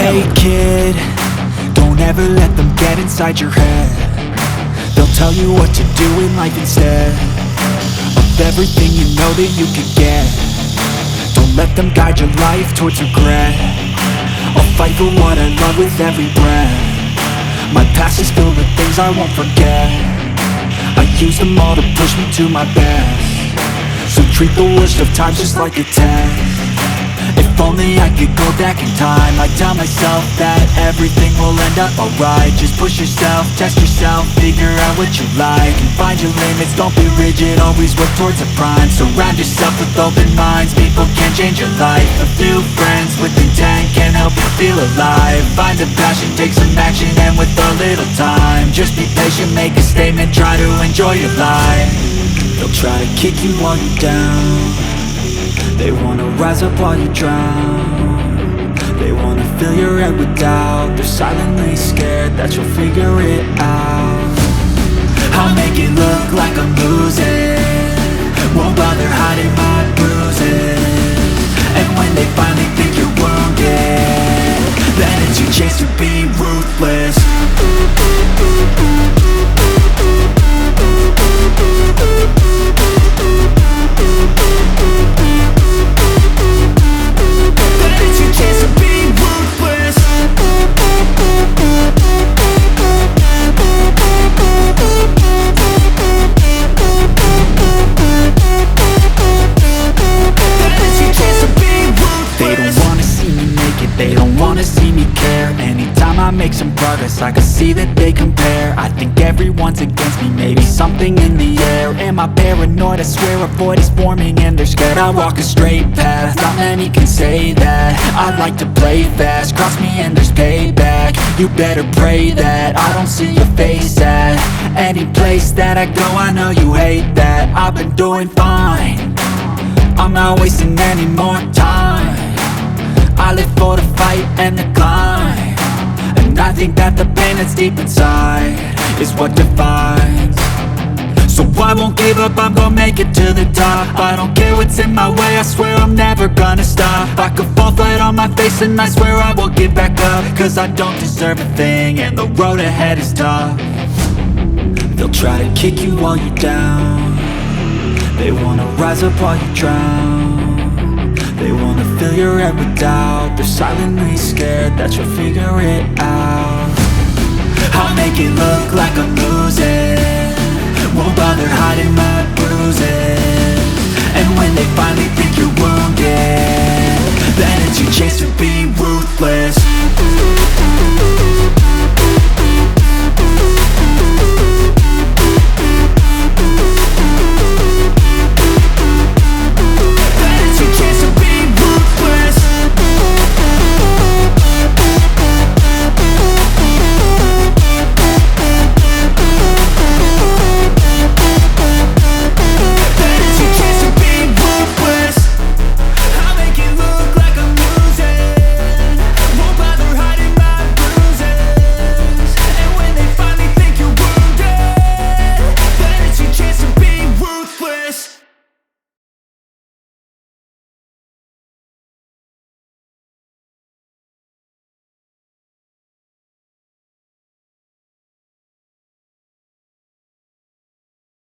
Hey kid, don't ever let them get inside your head. They'll tell you what to do in life instead of everything you know that you could get. Don't let them guide your life towards regret. I'll fight for what I love with every breath. My past is filled with things I won't forget. I use them all to push me to my best. So treat the worst of times just like a test. If only I could go back in time, I'd tell myself that everything will end up alright. Just push yourself, test yourself, figure out what you like, and find your limits, don't be rigid, always work towards a prime. Surround yourself with open minds, people can change your life. A few friends with intent can help you feel alive. Find a passion, take some action, and with a little time, just be patient, make a statement, try to enjoy your life. They'll try to kick you while you're down. They wanna rise up while you drown. They wanna fill your head with doubt. They're silently scared that you'll figure it out. I'll make it look like I'm losing, won't bother hiding my bruises. And when they finally think you're wounded, then it's your chance to be ruthless. They don't wanna see me care. Anytime I make some progress, I can see that they compare. I think everyone's against me, maybe something in the air. Am I paranoid? I swear a void is forming and they're scared I walk a straight path. Not many can say that. I like to play fast, cross me and there's payback. You better pray that I don't see your face at any place that I go. I know you hate that. I've been doing fine, I'm not wasting any more time. I live for the fight and the climb, and I think that the pain that's deep inside is what defines. So I won't give up, I'm gonna make it to the top. I don't care what's in my way, I swear I'm never gonna stop. I could fall flat on my face and I swear I will get back up, cause I don't deserve a thing and the road ahead is tough. They'll try to kick you while you're down. They wanna rise up while you drown. They wanna fill your head with doubt. They're silently scared that you'll figure it out. I'll make it look like I'm losing, won't bother hiding my bruises.